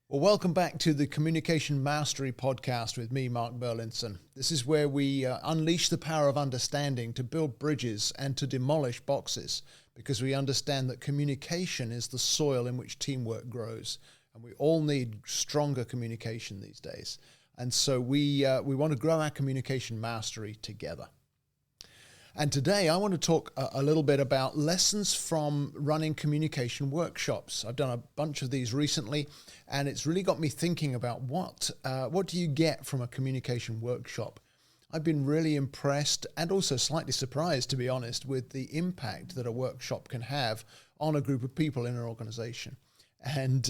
Well, welcome back to the Communication Mastery Podcast with me, Mark Burlinson. This is where we unleash the power of understanding to build bridges and to demolish boxes, because we understand that communication is the soil in which teamwork grows, and we all need stronger communication these days. And so we want to grow our communication mastery together. And today I want to talk a little bit about lessons from running communication workshops. I've done a bunch of these recently, and it's really got me thinking about what do you get from a communication workshop. I've been really impressed and also slightly surprised, to be honest, with the impact that a workshop can have on a group of people in an organization. And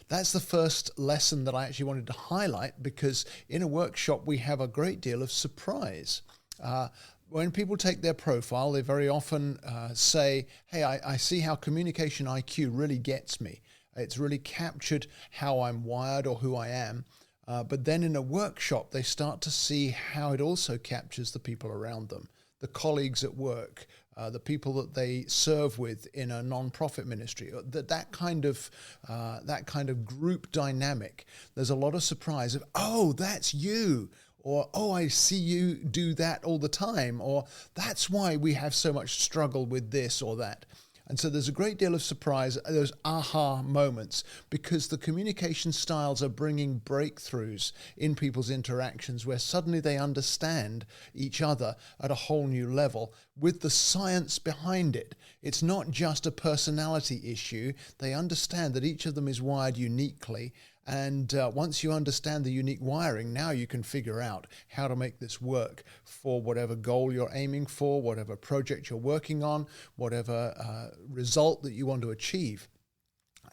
that's the first lesson that I actually wanted to highlight, because in a workshop we have a great deal of surprise. When people take their profile, they very often say, hey, I see how communication IQ really gets me. It's really captured how I'm wired or who I am. But then in a workshop, they start to see how it also captures the people around them, the colleagues at work, the people that they serve with in a non-profit ministry. That kind of group dynamic. There's a lot of surprise of, oh, that's you. Or, oh, I see you do that all the time. Or, that's why we have so much struggle with this or that. And so there's a great deal of surprise, those aha moments, because the communication styles are bringing breakthroughs in people's interactions where suddenly they understand each other at a whole new level with the science behind it. It's not just a personality issue. They understand that each of them is wired uniquely. And once you understand the unique wiring, now you can figure out how to make this work for whatever goal you're aiming for, whatever project you're working on, whatever result that you want to achieve.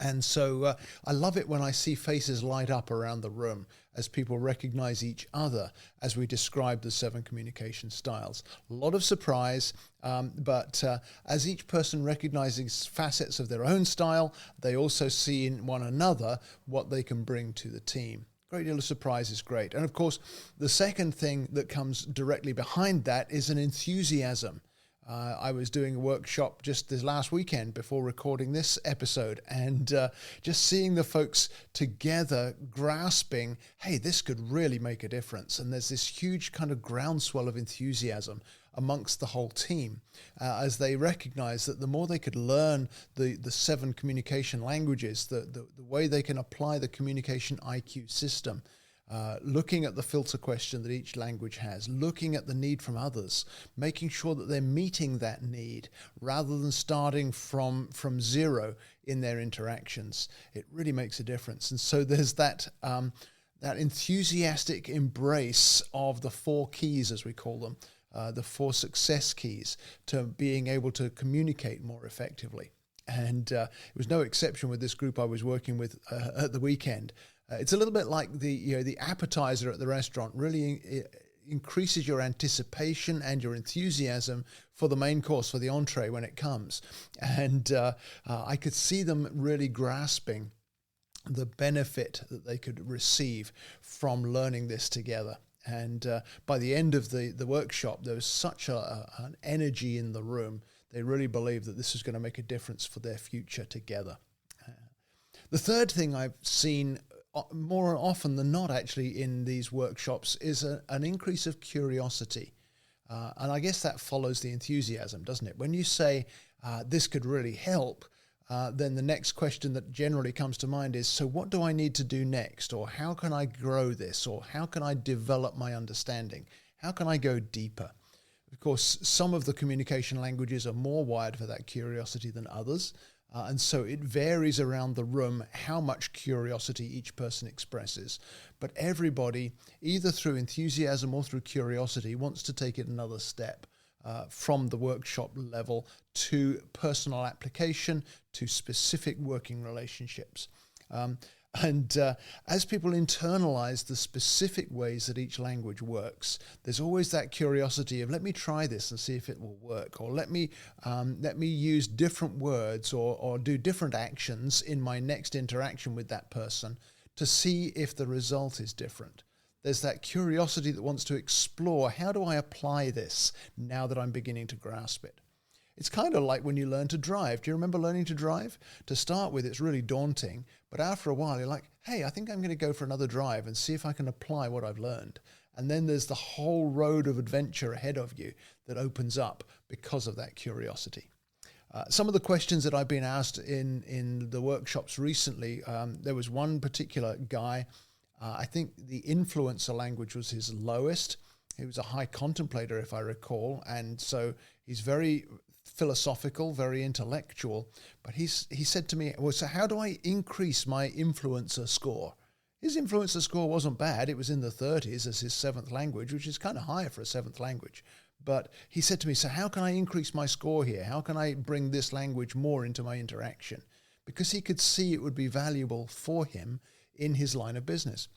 And so I love it when I see faces light up around the room as people recognize each other as we describe the 7 communication styles. A lot of surprise, but as each person recognizes facets of their own style, they also see in one another what they can bring to the team. Great deal of surprise is great. And of course, the second thing that comes directly behind that is an enthusiasm. I was doing a workshop just this last weekend before recording this episode, and just seeing the folks together grasping, hey, this could really make a difference. And there's this huge kind of groundswell of enthusiasm amongst the whole team as they recognize that the more they could learn the 7 communication languages, the way they can apply the communication IQ system, looking at the filter question that each language has, looking at the need from others, making sure that they're meeting that need rather than starting from zero in their interactions. It really makes a difference. And so there's that enthusiastic embrace of the 4 keys, as we call them, the 4 success keys to being able to communicate more effectively. And it was no exception with this group I was working with at the weekend. It's a little bit like the appetizer at the restaurant really increases your anticipation and your enthusiasm for the main course, for the entree when it comes. And I could see them really grasping the benefit that they could receive from learning this together. And by the end of the workshop, there was such an energy in the room. They really believed that this was going to make a difference for their future together. The third thing I've seen more often than not actually in these workshops is an increase of curiosity. And I guess that follows the enthusiasm, doesn't it? When you say this could really help, then the next question that generally comes to mind is, so what do I need to do next? Or how can I grow this? Or how can I develop my understanding? How can I go deeper? Of course, some of the communication languages are more wired for that curiosity than others. And so it varies around the room how much curiosity each person expresses. But everybody, either through enthusiasm or through curiosity, wants to take it another step from the workshop level to personal application, to specific working relationships. And as people internalize the specific ways that each language works, there's always that curiosity of, let me try this and see if it will work, or let me use different words or do different actions in my next interaction with that person to see if the result is different. There's that curiosity that wants to explore, how do I apply this now that I'm beginning to grasp it? It's kind of like when you learn to drive. Do you remember learning to drive? To start with, it's really daunting, but after a while, you're like, hey, I think I'm going to go for another drive and see if I can apply what I've learned. And then there's the whole road of adventure ahead of you that opens up because of that curiosity. Some of the questions that I've been asked in the workshops recently, there was one particular guy, I think the influencer language was his lowest. He was a high contemplator, if I recall, and so he's very philosophical, very intellectual, but he said to me, well, so how do I increase my influencer score? His influencer score wasn't bad. It was in the 30s as his seventh language, which is kind of high for a seventh language. But he said to me, so how can I increase my score here? How can I bring this language more into my interaction? Because he could see it would be valuable for him in his line of business.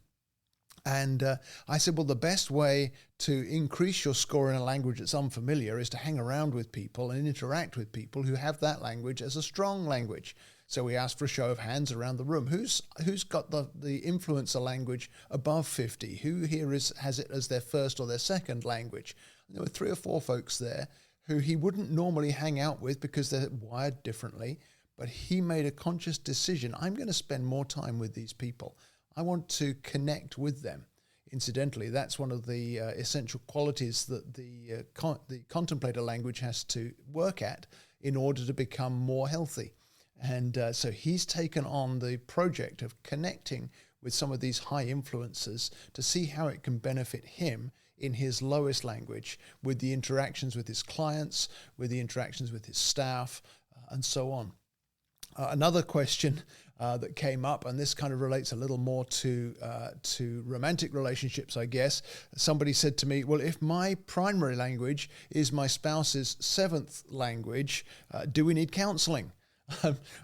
And I said, well, the best way to increase your score in a language that's unfamiliar is to hang around with people and interact with people who have that language as a strong language. So we asked for a show of hands around the room. Who's got the influencer language above 50? Who here has it as their first or their second language? And there were 3 or 4 folks there who he wouldn't normally hang out with because they're wired differently. But he made a conscious decision. I'm going to spend more time with these people. I want to connect with them. Incidentally, that's one of the essential qualities that the contemplator language has to work at in order to become more healthy. And so he's taken on the project of connecting with some of these high influencers to see how it can benefit him in his lowest language, with the interactions with his clients, with the interactions with his staff, and so on. Another question that came up, and this kind of relates a little more to romantic relationships, I guess. Somebody said to me, well, if my primary language is my spouse's 7th language, do we need counseling?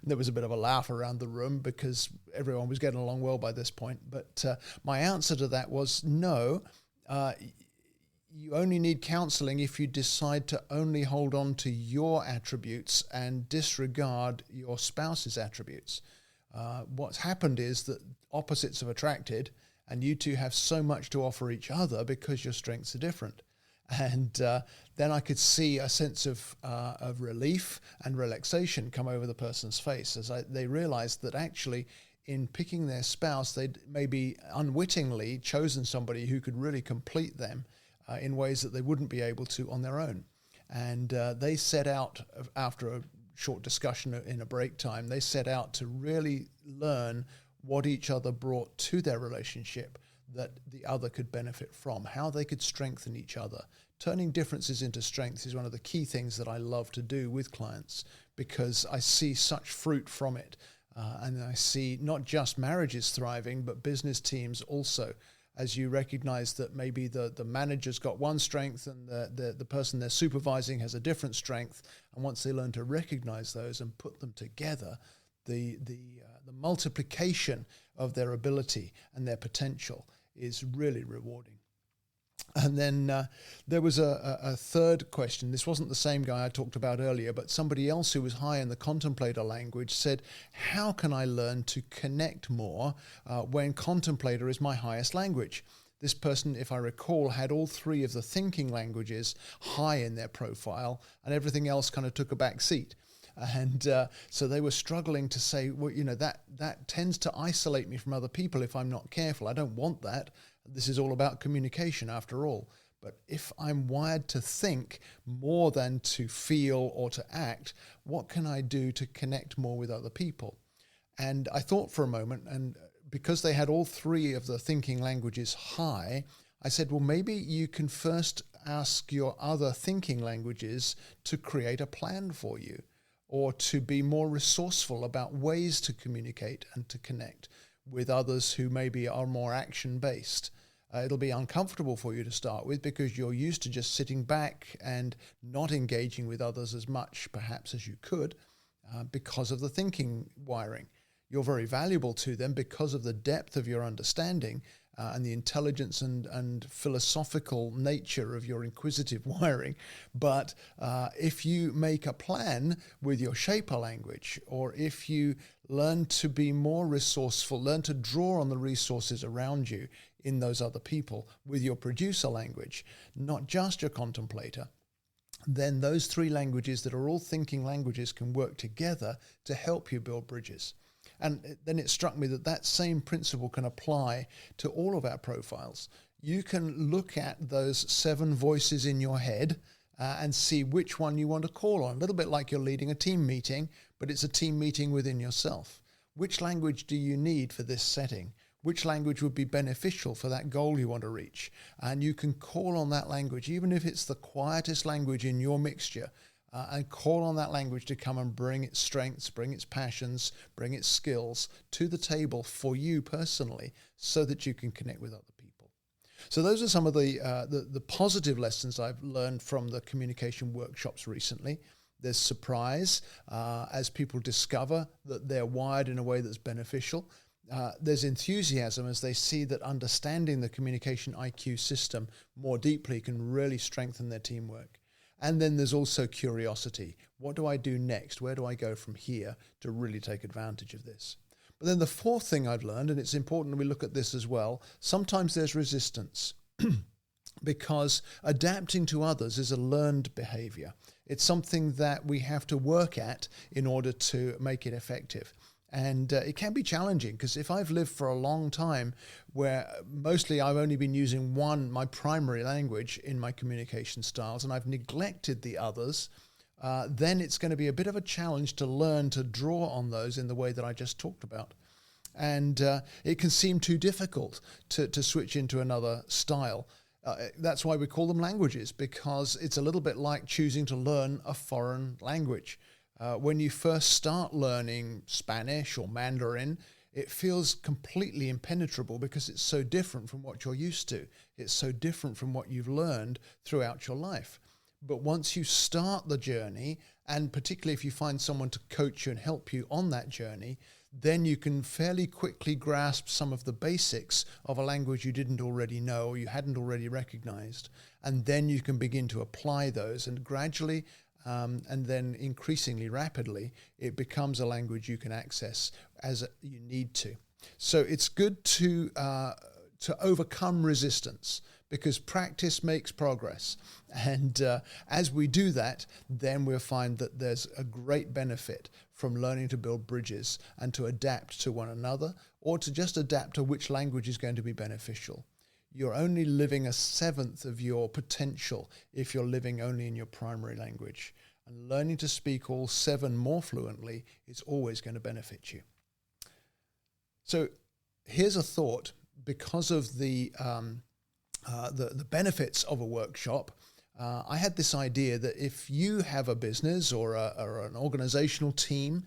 There was a bit of a laugh around the room because everyone was getting along well by this point. But my answer to that was no. You only need counseling if you decide to only hold on to your attributes and disregard your spouse's attributes. What's happened is that opposites have attracted, and you two have so much to offer each other because your strengths are different. And then I could see a sense of relief and relaxation come over the person's face as they realized that actually in picking their spouse, they'd maybe unwittingly chosen somebody who could really complete them in ways that they wouldn't be able to on their own. And they set out, after a short discussion in a break time, they set out to really learn what each other brought to their relationship that the other could benefit from, how they could strengthen each other. Turning differences into strengths is one of the key things that I love to do with clients because I see such fruit from it. And I see not just marriages thriving, but business teams also, as you recognize that maybe the manager's got one strength and the person they're supervising has a different strength. And once they learn to recognize those and put them together, the multiplication of their ability and their potential is really rewarding. And then there was a third question. This wasn't the same guy I talked about earlier, but somebody else who was high in the contemplator language said, how can I learn to connect more when contemplator is my highest language? This person, if I recall, had all 3 of the thinking languages high in their profile, and everything else kind of took a back seat. And so they were struggling to say, well, that tends to isolate me from other people if I'm not careful. I don't want that. This is all about communication after all. But if I'm wired to think more than to feel or to act, what can I do to connect more with other people? And I thought for a moment, and because they had all 3 of the thinking languages high, I said, well, maybe you can first ask your other thinking languages to create a plan for you, or to be more resourceful about ways to communicate and to connect with others who maybe are more action-based. It'll be uncomfortable for you to start with because you're used to just sitting back and not engaging with others as much, perhaps, as you could because of the thinking wiring. You're very valuable to them because of the depth of your understanding and the intelligence and philosophical nature of your inquisitive wiring. But if you make a plan with your shaper language, or if you learn to be more resourceful, learn to draw on the resources around you in those other people with your producer language, not just your contemplator, then those three languages that are all thinking languages can work together to help you build bridges. And then it struck me that that same principle can apply to all of our profiles. You can look at those 7 voices in your head and see which one you want to call on. A little bit like you're leading a team meeting, but it's a team meeting within yourself. Which language do you need for this setting? Which language would be beneficial for that goal you want to reach? And you can call on that language, even if it's the quietest language in your mixture, and call on that language to come and bring its strengths, bring its passions, bring its skills to the table for you personally so that you can connect with other people. So those are some of the positive lessons I've learned from the communication workshops recently. There's surprise as people discover that they're wired in a way that's beneficial. There's enthusiasm as they see that understanding the communication IQ system more deeply can really strengthen their teamwork. And then there's also curiosity. What do I do next? Where do I go from here to really take advantage of this? But then the fourth thing I've learned, and it's important we look at this as well, sometimes there's resistance because adapting to others is a learned behavior. It's something that we have to work at in order to make it effective. And it can be challenging because if I've lived for a long time where mostly I've only been using my primary language in my communication styles, and I've neglected the others, then it's going to be a bit of a challenge to learn to draw on those in the way that I just talked about. And it can seem too difficult to switch into another style. That's why we call them languages, because it's a little bit like choosing to learn a foreign language. When you first start learning Spanish or Mandarin, it feels completely impenetrable because it's so different from what you're used to. It's so different from what you've learned throughout your life. But once you start the journey, and particularly if you find someone to coach you and help you on that journey, then you can fairly quickly grasp some of the basics of a language you didn't already know or you hadn't already recognized. And then you can begin to apply those, and gradually and then increasingly rapidly, it becomes a language you can access as you need to. So it's good to overcome resistance, because practice makes progress. And as we do that, then we'll find that there's a great benefit from learning to build bridges and to adapt to one another, or to just adapt to which language is going to be beneficial. You're only living 1/7 of your potential if you're living only in your primary language. And learning to speak all 7 more fluently is always going to benefit you. So here's a thought. Because of the benefits of a workshop, I had this idea that if you have a business or an organizational team,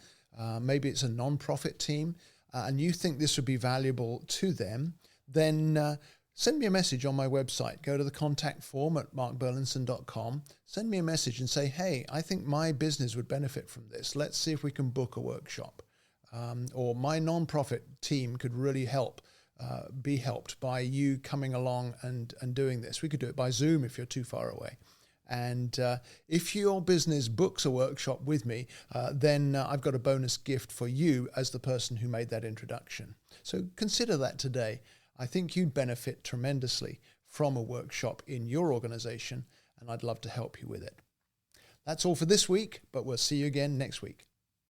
maybe it's a non-profit team, and you think this would be valuable to them, then send me a message on my website. Go to the contact form at markburlinson.com. Send me a message and say, hey, I think my business would benefit from this. Let's see if we can book a workshop. Or my nonprofit team could really be helped by you coming along and doing this. We could do it by Zoom if you're too far away. And if your business books a workshop with me, then I've got a bonus gift for you as the person who made that introduction. So consider that today. I think you'd benefit tremendously from a workshop in your organization, and I'd love to help you with it. That's all for this week, but we'll see you again next week.